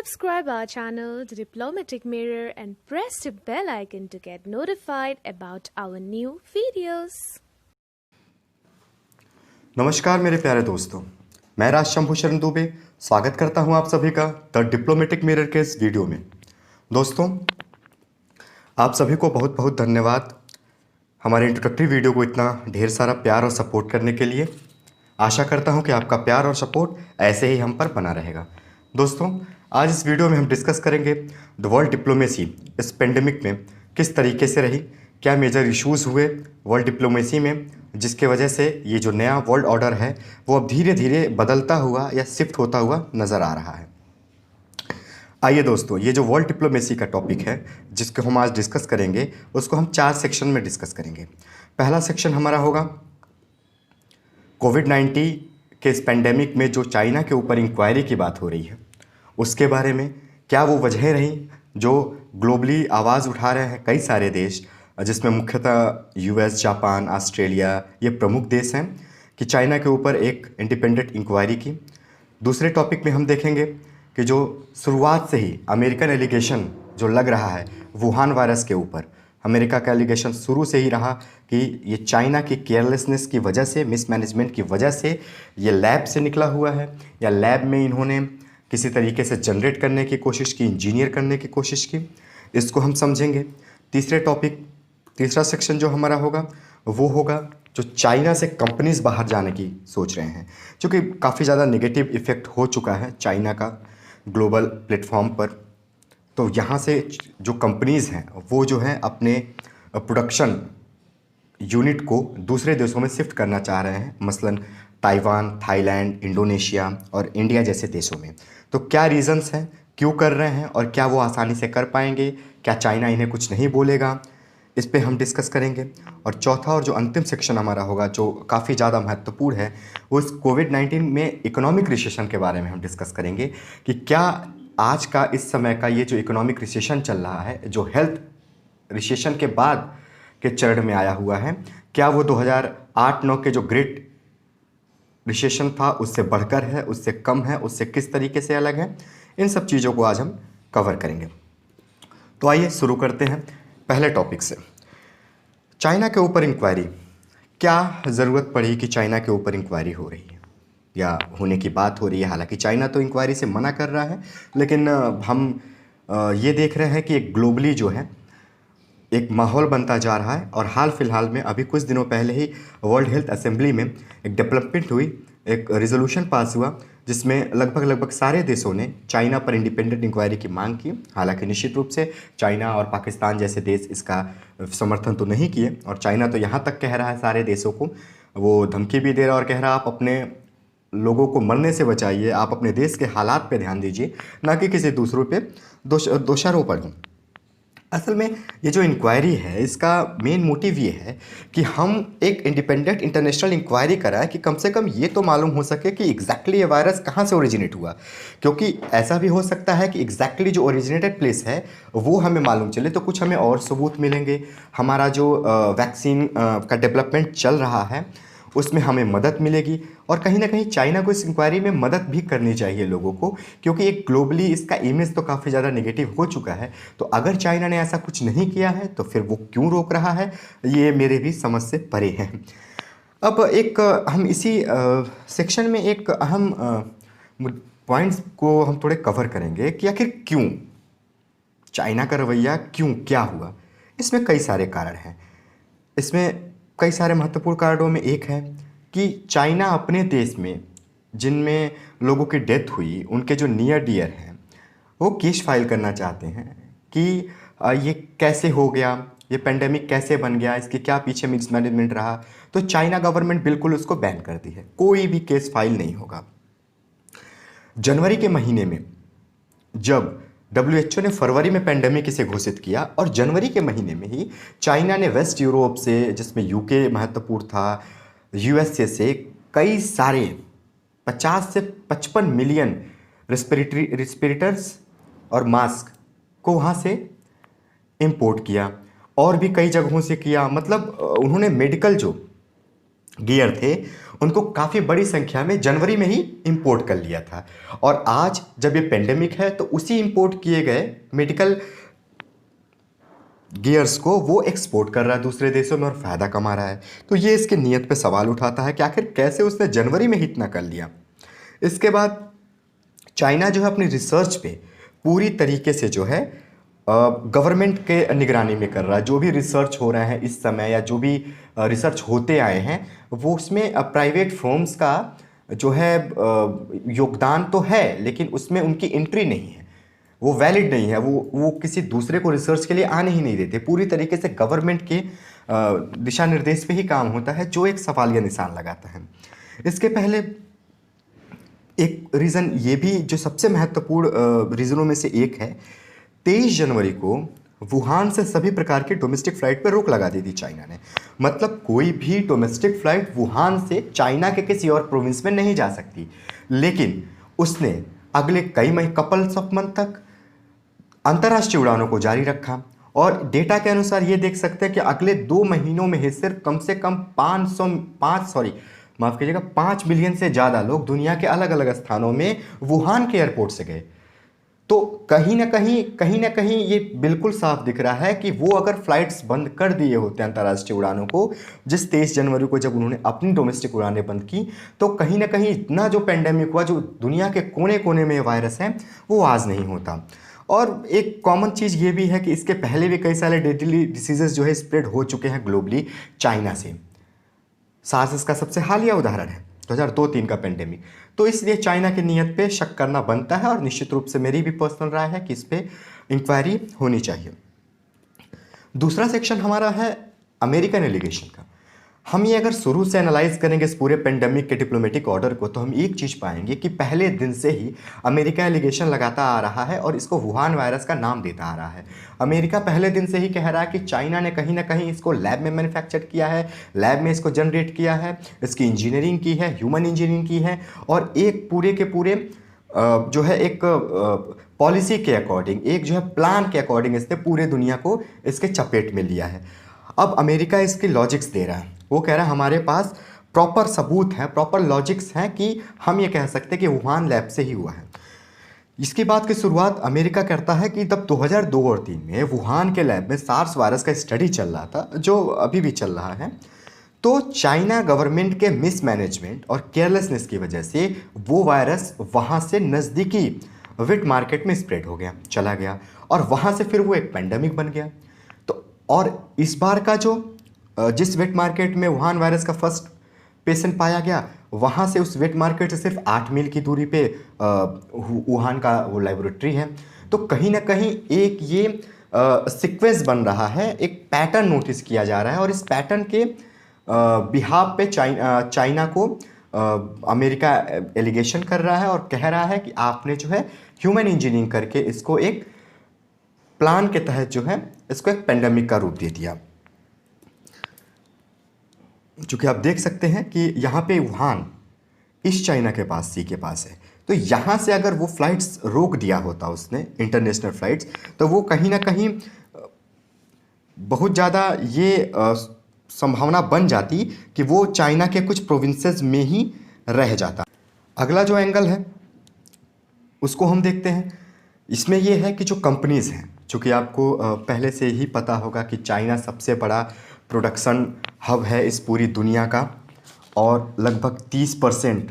subscribe our channel, The Diplomatic Mirror, and press the bell icon to get notified about our new videos. नमस्कार मेरे प्यारे दोस्तों, मैं राज शंभू शरण दुबे स्वागत करता हूं आप सभी का द डिप्लोमेटिक मिरर के इस वीडियो में। दोस्तों, आप सभी को बहुत बहुत धन्यवाद हमारे इंट्रोडक्टरी वीडियो को इतना ढेर सारा प्यार और सपोर्ट करने के लिए। आशा करता हूं कि आपका प्यार और सपोर्ट ऐसे ही हम पर बना रहेगा। दोस्तों, आज इस वीडियो में हम डिस्कस करेंगे द वर्ल्ड डिप्लोमेसी इस पेंडेमिक में किस तरीके से रही, क्या मेजर इश्यूज़ हुए वर्ल्ड डिप्लोमेसी में, जिसके वजह से ये जो नया वर्ल्ड ऑर्डर है वो अब धीरे धीरे बदलता हुआ या शिफ्ट होता हुआ नज़र आ रहा है। आइए दोस्तों, ये जो वर्ल्ड डिप्लोमेसी का टॉपिक है जिसको हम आज डिस्कस करेंगे उसको हम 4 सेक्शन में डिस्कस करेंगे। पहला सेक्शन हमारा होगा कोविड-19 के इस पेंडेमिक में जो चाइना के ऊपर इंक्वायरी की बात हो रही है उसके बारे में, क्या वो वजहें रहीं जो ग्लोबली आवाज़ उठा रहे हैं कई सारे देश, जिसमें मुख्यतः यूएस, जापान, ऑस्ट्रेलिया ये प्रमुख देश हैं, कि चाइना के ऊपर एक इंडिपेंडेंट इंक्वायरी की। दूसरे टॉपिक में हम देखेंगे कि जो शुरुआत से ही अमेरिकन एलिगेशन जो लग रहा है वुहान वायरस के ऊपर, अमेरिका का एलिगेशन शुरू से ही रहा कि ये चाइना की केयरलेसनेस की वजह से, मिसमैनेजमेंट की वजह से ये लैब से निकला हुआ है या लैब में इन्होंने किसी तरीके से जनरेट करने की कोशिश की, इंजीनियर करने की कोशिश की, इसको हम समझेंगे। तीसरा सेक्शन जो हमारा होगा वो होगा जो चाइना से कंपनीज बाहर जाने की सोच रहे हैं, क्योंकि काफ़ी ज़्यादा नेगेटिव इफ़ेक्ट हो चुका है चाइना का ग्लोबल प्लेटफॉर्म पर। तो यहाँ से जो कंपनीज़ हैं वो जो हैं अपने प्रोडक्शन यूनिट को दूसरे देशों में शिफ्ट करना चाह रहे हैं, मसलन ताइवान, थाईलैंड, इंडोनेशिया और इंडिया जैसे देशों में। तो क्या रीज़न्स हैं, क्यों कर रहे हैं और क्या वो आसानी से कर पाएंगे, क्या चाइना इन्हें कुछ नहीं बोलेगा, इस पे हम डिस्कस करेंगे। और चौथा और जो अंतिम सेक्शन हमारा होगा जो काफ़ी ज़्यादा महत्वपूर्ण है, वो इस कोविड-19 में इकोनॉमिक रिसेशन के बारे में हम डिस्कस करेंगे कि क्या आज का इस समय का ये जो इकोनॉमिक रिसेशन चल रहा है, जो हेल्थ रिसेशन के बाद के चरण में आया हुआ है, क्या वो 2008-9 के जो ग्रेट रिसेशन था उससे बढ़कर है, उससे कम है, उससे किस तरीके से अलग है, इन सब चीज़ों को आज हम कवर करेंगे। तो आइए शुरू करते हैं पहले टॉपिक से। चाइना के ऊपर इंक्वायरी, क्या ज़रूरत पड़ी कि चाइना के ऊपर इंक्वायरी हो रही है या होने की बात हो रही है। हालांकि चाइना तो इंक्वायरी से मना कर रहा है, लेकिन हम ये देख रहे हैं कि एक ग्लोबली जो है एक माहौल बनता जा रहा है। और हाल फिलहाल में अभी कुछ दिनों पहले ही वर्ल्ड हेल्थ असेंबली में एक डेवलपमेंट हुई, एक रिजोल्यूशन पास हुआ जिसमें लगभग सारे देशों ने चाइना पर इंडिपेंडेंट इंक्वायरी की मांग की। हालांकि निश्चित रूप से चाइना और पाकिस्तान जैसे देश इसका समर्थन तो नहीं किए, और चाइना तो यहाँ तक कह रहा है सारे देशों को, वो धमकी भी दे रहा और कह रहा आप अपने लोगों को मरने से बचाइए, आप अपने देश के हालात पे ध्यान दीजिए, ना कि किसी दूसरों पे दोषारोपण हो। असल में ये जो इंक्वायरी है इसका मेन मोटिव ये है कि हम एक इंडिपेंडेंट इंटरनेशनल इंक्वायरी कराएं कि कम से कम ये तो मालूम हो सके कि एग्जैक्टली ये वायरस कहाँ से ओरिजिनेट हुआ, क्योंकि ऐसा भी हो सकता है कि एग्जैक्टली जो ओरिजिनेटेड प्लेस है वो हमें मालूम चले तो कुछ हमें और सबूत मिलेंगे। हमारा जो वैक्सीन का डेवलपमेंट चल रहा है उसमें हमें मदद मिलेगी, और कहीं ना कहीं चाइना को इस इंक्वायरी में मदद भी करनी चाहिए लोगों को, क्योंकि एक ग्लोबली इसका इमेज तो काफ़ी ज़्यादा नेगेटिव हो चुका है। तो अगर चाइना ने ऐसा कुछ नहीं किया है तो फिर वो क्यों रोक रहा है, ये मेरे भी समझ से परे है। अब एक हम इसी सेक्शन में एक अहम पॉइंट्स को हम थोड़े कवर करेंगे कि आखिर क्यों चाइना का रवैया, क्यों, क्या हुआ। इसमें कई सारे कारण हैं। इसमें कई सारे महत्वपूर्ण कारणों में एक है कि चाइना अपने देश में जिनमें लोगों की डेथ हुई, उनके जो नियर डियर हैं, वो केस फाइल करना चाहते हैं कि ये कैसे हो गया, ये पेंडेमिक कैसे बन गया, इसके क्या पीछे मिसमैनेजमेंट रहा। तो चाइना गवर्नमेंट बिल्कुल उसको बैन कर दी है, कोई भी केस फाइल नहीं होगा। जनवरी के महीने में जब WHO ने फरवरी में पेंडेमिक इसे घोषित किया, और जनवरी के महीने में ही चाइना ने वेस्ट यूरोप से, जिसमें यूके महत्वपूर्ण था, यूएसए से कई सारे 50 से 55 मिलियन रिस्पिरेटर्स और मास्क को वहाँ से इंपोर्ट किया, और भी कई जगहों से किया। मतलब उन्होंने मेडिकल जो गियर थे उनको काफ़ी बड़ी संख्या में जनवरी में ही इंपोर्ट कर लिया था। और आज जब ये पेंडेमिक है तो उसी इंपोर्ट किए गए मेडिकल गियर्स को वो एक्सपोर्ट कर रहा है दूसरे देशों में और फ़ायदा कमा रहा है। तो ये इसके नीयत पे सवाल उठाता है कि आखिर कैसे उसने जनवरी में ही इतना कर लिया। इसके बाद चाइना जो है अपनी रिसर्च पे पूरी तरीके से जो है गवर्नमेंट के निगरानी में कर रहा है। जो भी रिसर्च हो रहे हैं इस समय या जो भी रिसर्च होते आए हैं वो उसमें प्राइवेट फर्म्स का जो है योगदान तो है, लेकिन उसमें उनकी एंट्री नहीं है, वो वैलिड नहीं है। वो किसी दूसरे को रिसर्च के लिए आने ही नहीं देते। पूरी तरीके से गवर्नमेंट के दिशा निर्देश पे ही काम होता है, जो एक सवालिया निशान लगाता है। इसके पहले एक रीज़न ये भी जो सबसे महत्वपूर्ण रीज़नों में से एक है, 23 जनवरी को वुहान से सभी प्रकार के डोमेस्टिक फ़्लाइट पर रोक लगा दी थी चाइना ने। मतलब कोई भी डोमेस्टिक फ़्लाइट वुहान से चाइना के किसी और प्रोविंस में नहीं जा सकती। लेकिन उसने अगले कपल्स ऑफ मंथ तक अंतर्राष्ट्रीय उड़ानों को जारी रखा। और डेटा के अनुसार ये देख सकते हैं कि अगले 2 महीनों में ही सिर्फ कम से कम 5 मिलियन से ज़्यादा लोग दुनिया के अलग अलग स्थानों में वुहान के एयरपोर्ट से गए। तो कहीं ना कहीं ये बिल्कुल साफ दिख रहा है कि वो अगर फ्लाइट्स बंद कर दिए होते हैं अंतर्राष्ट्रीय उड़ानों को, जिस 23 जनवरी को जब उन्होंने अपनी डोमेस्टिक उड़ानें बंद की, तो कहीं ना कहीं इतना जो पेंडेमिक हुआ, जो दुनिया के कोने कोने में वायरस है, वो आज नहीं होता। और एक कॉमन चीज़ ये भी है कि इसके पहले भी कई सारे डेडली डिसीजेस जो है स्प्रेड हो चुके हैं ग्लोबली चाइना से। सार्स इसका सबसे हालिया उदाहरण है, 2002-3 का पेंडेमिक। तो इसलिए चाइना की नीयत पे शक करना बनता है और निश्चित रूप से मेरी भी पर्सनल राय है कि इस पे इंक्वायरी होनी चाहिए। दूसरा सेक्शन हमारा है अमेरिकन एलिगेशन का। हम ये अगर शुरू से एनालाइज करेंगे इस पूरे पेंडेमिक के डिप्लोमेटिक ऑर्डर को, तो हम एक चीज़ पाएंगे कि पहले दिन से ही अमेरिका एलिगेशन लगाता आ रहा है और इसको वुहान वायरस का नाम देता आ रहा है। अमेरिका पहले दिन से ही कह रहा है कि चाइना ने कहीं ना कहीं इसको लैब में मैन्युफैक्चर किया है, लैब में इसको जनरेट किया है, इसकी इंजीनियरिंग की है, ह्यूमन इंजीनियरिंग की है, और एक पूरे के पूरे जो है एक पॉलिसी के अकॉर्डिंग, एक जो है प्लान के अकॉर्डिंग इसने पूरे दुनिया को इसके चपेट में लिया है। अब अमेरिका इसकी लॉजिक्स दे रहा है। वो कह रहा है हमारे पास प्रॉपर सबूत हैं, प्रॉपर लॉजिक्स हैं कि हम ये कह सकते हैं कि वुहान लैब से ही हुआ है। इसकी बात की शुरुआत अमेरिका करता है कि तब 2002 और 3 में वुहान के लैब में सार्स वायरस का स्टडी चल रहा था, जो अभी भी चल रहा है। तो चाइना गवर्नमेंट के मिसमैनेजमेंट और केयरलेसनेस की वजह से वो वायरस वहाँ से नज़दीकी विट मार्केट में स्प्रेड हो गया, चला गया, और वहाँ से फिर वो एक पेंडेमिक बन गया। तो और इस बार का जो जिस वेट मार्केट में वुहान वायरस का फर्स्ट पेशेंट पाया गया, वहाँ से उस वेट मार्केट से सिर्फ 8 मील की दूरी पे वुहान का वो लेबोरेटरी है। तो कहीं ना कहीं एक ये सीक्वेंस बन रहा है, एक पैटर्न नोटिस किया जा रहा है, और इस पैटर्न के बिहाफ पे चाइना को अमेरिका एलिगेशन कर रहा है और कह रहा है कि आपने जो है ह्यूमन इंजीनियरिंग करके इसको एक प्लान के तहत जो है इसको एक पेंडेमिक का रूप दे दिया। चूँकि आप देख सकते हैं कि यहाँ पे वुहान ईस्ट चाइना के पास, सी के पास है, तो यहाँ से अगर वो फ्लाइट्स रोक दिया होता उसने, इंटरनेशनल फ्लाइट्स, तो वो कहीं ना कहीं बहुत ज़्यादा ये संभावना बन जाती कि वो चाइना के कुछ प्रोविंसेस में ही रह जाता। अगला जो एंगल है उसको हम देखते हैं। इसमें ये है कि जो कंपनीज़ हैं, चूँकि आपको पहले से ही पता होगा कि चाइना सबसे बड़ा प्रोडक्शन हब है इस पूरी दुनिया का, और लगभग 30%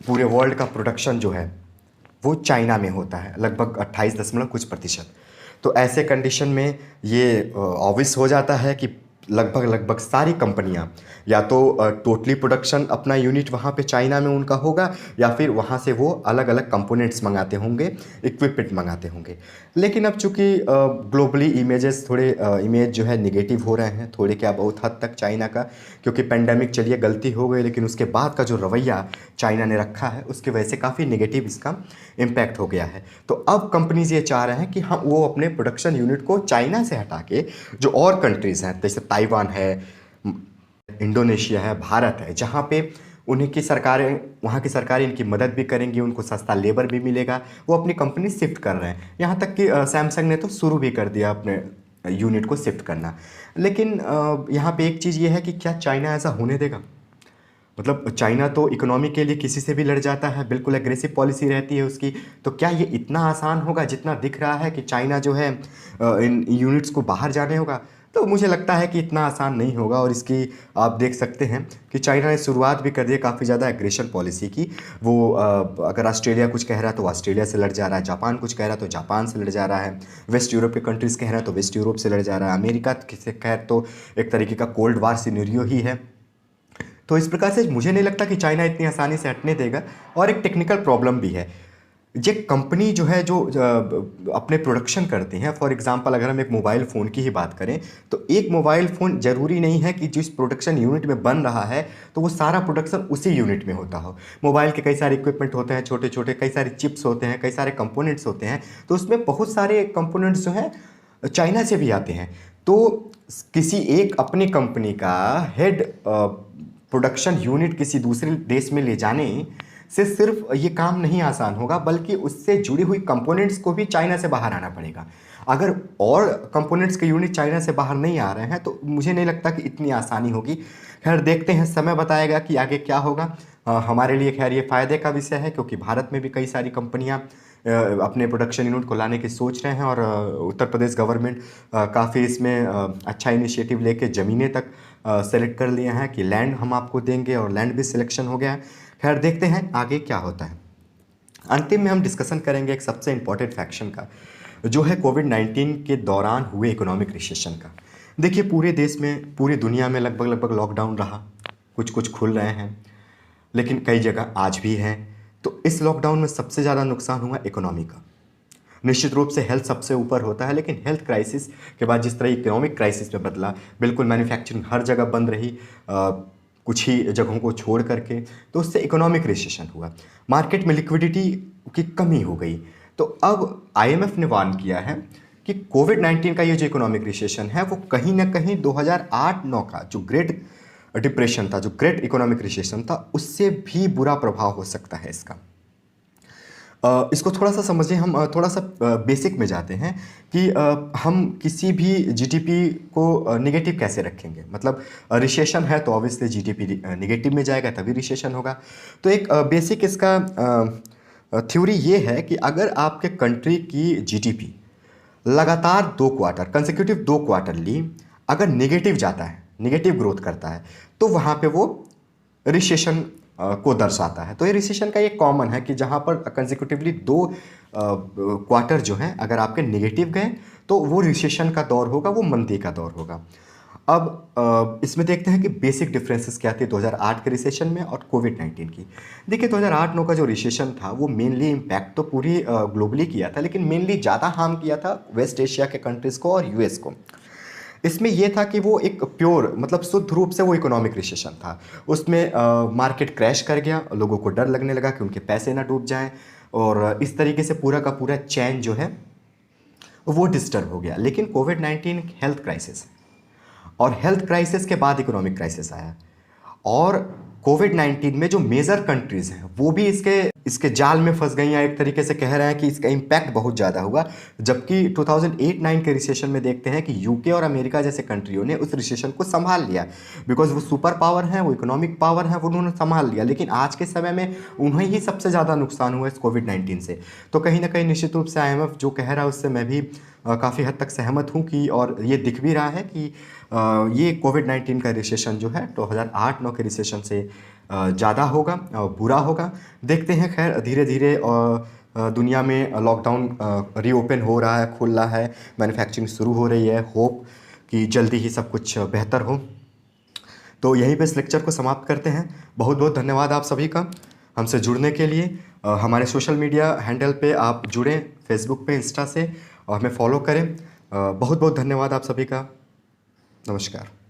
पूरे वर्ल्ड का प्रोडक्शन जो है वो चाइना में होता है, लगभग 28 दशमलव कुछ प्रतिशत। तो ऐसे कंडीशन में ये ऑब्वियस हो जाता है कि लगभग सारी कंपनियां या तो टोटली प्रोडक्शन अपना यूनिट वहाँ पे चाइना में उनका होगा, या फिर वहाँ से वो अलग अलग कंपोनेंट्स मंगाते होंगे, इक्विपमेंट मंगाते होंगे। लेकिन अब चूँकि ग्लोबली इमेज जो है निगेटिव हो रहे हैं थोड़े क्या बहुत हद तक चाइना का, क्योंकि पेंडेमिक चलिए गलती हो गई, लेकिन उसके बाद का जो रवैया चाइना ने रखा है उसकी वजह से काफ़ी निगेटिव इसका इम्पैक्ट हो गया है। तो अब कंपनीज ये चाह रहे हैं कि हम वो अपने प्रोडक्शन यूनिट को चाइना से हटा के जो और कंट्रीज़ हैं, जैसे ताइवान है, इंडोनेशिया है, भारत है, जहाँ पे उन्हीं की सरकारें, वहाँ की सरकारें इनकी मदद भी करेंगी, उनको सस्ता लेबर भी मिलेगा, वो अपनी कंपनी शिफ्ट कर रहे हैं। यहाँ तक कि सैमसंग ने तो शुरू भी कर दिया अपने यूनिट को शिफ्ट करना। लेकिन यहाँ पे एक चीज़ ये है कि क्या चाइना ऐसा होने देगा? मतलब चाइना तो इकोनॉमी के लिए किसी से भी लड़ जाता है, बिल्कुल एग्रेसिव पॉलिसी रहती है उसकी। तो क्या ये इतना आसान होगा जितना दिख रहा है कि चाइना जो है इन यूनिट्स को बाहर जाने होगा? तो मुझे लगता है कि इतना आसान नहीं होगा। और इसकी आप देख सकते हैं कि चाइना ने शुरुआत भी कर दी है काफ़ी ज़्यादा एग्रेशन पॉलिसी की। वो अगर ऑस्ट्रेलिया कुछ कह रहा है तो ऑस्ट्रेलिया से लड़ जा रहा है, जापान कुछ कह रहा है तो जापान से लड़ जा रहा है, वेस्ट यूरोप के कंट्रीज़ कह रहे हैं तो वेस्ट यूरोप से लड़ जा रहा है, अमेरिका से खैर तो एक तरीके का कोल्ड वार सिनेरियो ही है। तो इस प्रकार से मुझे नहीं लगता कि चाइना इतनी आसानी से हटने देगा। और एक टेक्निकल प्रॉब्लम भी है, ये कंपनी जो है जो अपने प्रोडक्शन करती हैं, फॉर एग्जांपल अगर हम एक मोबाइल फ़ोन की ही बात करें तो एक मोबाइल फ़ोन ज़रूरी नहीं है कि जिस प्रोडक्शन यूनिट में बन रहा है तो वो सारा प्रोडक्शन उसी यूनिट में होता हो। मोबाइल के कई सारे इक्विपमेंट होते हैं, छोटे छोटे कई सारे चिप्स होते हैं, कई सारे कंपोनेंट्स होते हैं, तो उसमें बहुत सारे कंपोनेंट्स जो हैं चाइना से भी आते हैं। तो किसी एक अपनी कंपनी का हेड प्रोडक्शन यूनिट किसी दूसरे देश में ले जाने से सिर्फ ये काम नहीं आसान होगा, बल्कि उससे जुड़ी हुई कंपोनेंट्स को भी चाइना से बाहर आना पड़ेगा। अगर और कंपोनेंट्स के यूनिट चाइना से बाहर नहीं आ रहे हैं तो मुझे नहीं लगता कि इतनी आसानी होगी। खैर देखते हैं, समय बताएगा कि आगे क्या होगा। हमारे लिए खैर ये फ़ायदे का विषय है क्योंकि भारत में भी कई सारी कंपनियां अपने प्रोडक्शन यूनिट को लाने की सोच रहे हैं। और उत्तर प्रदेश गवर्नमेंट काफ़ी इसमें अच्छा इनिशिएटिव लेके ज़मीनें तक सेलेक्ट कर लिए हैं कि लैंड हम आपको देंगे, और लैंड भी सिलेक्शन हो गया है। खैर देखते हैं आगे क्या होता है। अंतिम में हम डिस्कशन करेंगे एक सबसे इम्पॉर्टेंट फैक्शन का, जो है कोविड-19 के दौरान हुए इकोनॉमिक रिसेशन का। देखिए पूरे देश में, पूरी दुनिया में लगभग लॉकडाउन रहा, कुछ कुछ खुल रहे हैं लेकिन कई जगह आज भी हैं। तो इस लॉकडाउन में सबसे ज़्यादा नुकसान हुआ इकोनॉमी का। निश्चित रूप से हेल्थ सबसे ऊपर होता है, लेकिन हेल्थ क्राइसिस के बाद जिस तरह इकोनॉमिक क्राइसिस में बदला, बिल्कुल मैन्युफैक्चरिंग हर जगह बंद रही कुछ ही जगहों को छोड़ करके, तो उससे इकोनॉमिक रिसेशन हुआ, मार्केट में लिक्विडिटी की कमी हो गई। तो अब आईएमएफ ने वार्न किया है कि कोविड-19 का ये जो इकोनॉमिक रिसेशन है वो कहीं ना कहीं 2008-9 का जो ग्रेट डिप्रेशन था, जो ग्रेट इकोनॉमिक रिसेशन था, उससे भी बुरा प्रभाव हो सकता है इसका। इसको थोड़ा सा समझें, हम थोड़ा सा बेसिक में जाते हैं कि हम किसी भी जीडीपी को निगेटिव कैसे रखेंगे। मतलब रिसेशन है तो ऑब्वियसली जीडीपी निगेटिव में जाएगा, तभी रिसेशन होगा। तो एक बेसिक इसका थ्योरी ये है कि अगर आपके कंट्री की जीडीपी लगातार 2 क्वार्टर कंसेक्यूटिव 2 क्वार्टरली अगर नेगेटिव जाता है, नेगेटिव ग्रोथ करता है, तो वहाँ पे वो रिसेशन को दर्शाता है। तो ये रिसेशन का ये कॉमन है कि जहाँ पर कंसेक्यूटिवली 2 क्वार्टर जो हैं अगर आपके नेगेटिव गए तो वो रिसेशन का दौर होगा, वो मंदी का दौर होगा। अब इसमें देखते हैं कि बेसिक डिफरेंसेस क्या थे 2008 के रिसेशन में और कोविड-19 की। देखिए 2008-9 का जो रिसेशन था वो मेनली इम्पैक्ट तो पूरी ग्लोबली किया था, लेकिन मेनली ज़्यादा हार्म किया था वेस्ट एशिया के कंट्रीज़ को और यूएस को। इसमें यह था कि वो एक प्योर मतलब शुद्ध रूप से वो इकोनॉमिक रिसेशन था। उसमें मार्केट क्रैश कर गया, लोगों को डर लगने लगा कि उनके पैसे ना डूब जाएं, और इस तरीके से पूरा का पूरा चैन जो है वो डिस्टर्ब हो गया। लेकिन कोविड-19 हेल्थ क्राइसिस है, और हेल्थ क्राइसिस के बाद इकोनॉमिक क्राइसिस आया, और कोविड-19 में जो मेजर कंट्रीज़ हैं वो भी इसके जाल में फंस गई, या एक तरीके से कह रहे हैं कि इसका इम्पैक्ट बहुत ज़्यादा हुआ। जबकि 2008-9 के रिसेशन में देखते हैं कि यूके और अमेरिका जैसे कंट्रियों ने उस रिसेशन को संभाल लिया, बिकॉज वो सुपर पावर हैं, वो इकोनॉमिक पावर हैं, वो उन्होंने संभाल लिया। लेकिन आज के समय में उन्हें ही सबसे ज़्यादा नुकसान हुआ इस कोविड-19 से। तो कहीं ना कहीं निश्चित रूप से IMF जो कह रहा है उससे मैं भी काफ़ी हद तक सहमत हूँ कि, और ये दिख भी रहा है कि ये कोविड-19 का रिसेशन जो है 2008-9 के रिसेशन से ज़्यादा होगा, बुरा होगा। देखते हैं, खैर धीरे धीरे दुनिया में लॉकडाउन रीओपन हो रहा है, खुल रहा है, मैन्युफैक्चरिंग शुरू हो रही है। होप कि जल्दी ही सब कुछ बेहतर हो। तो यहीं पे इस लेक्चर को समाप्त करते हैं। बहुत बहुत धन्यवाद आप सभी का हमसे जुड़ने के लिए। हमारे सोशल मीडिया हैंडल पे आप जुड़ें, फेसबुक पे, इंस्टा से, और हमें फॉलो करें। बहुत बहुत धन्यवाद आप सभी का। नमस्कार।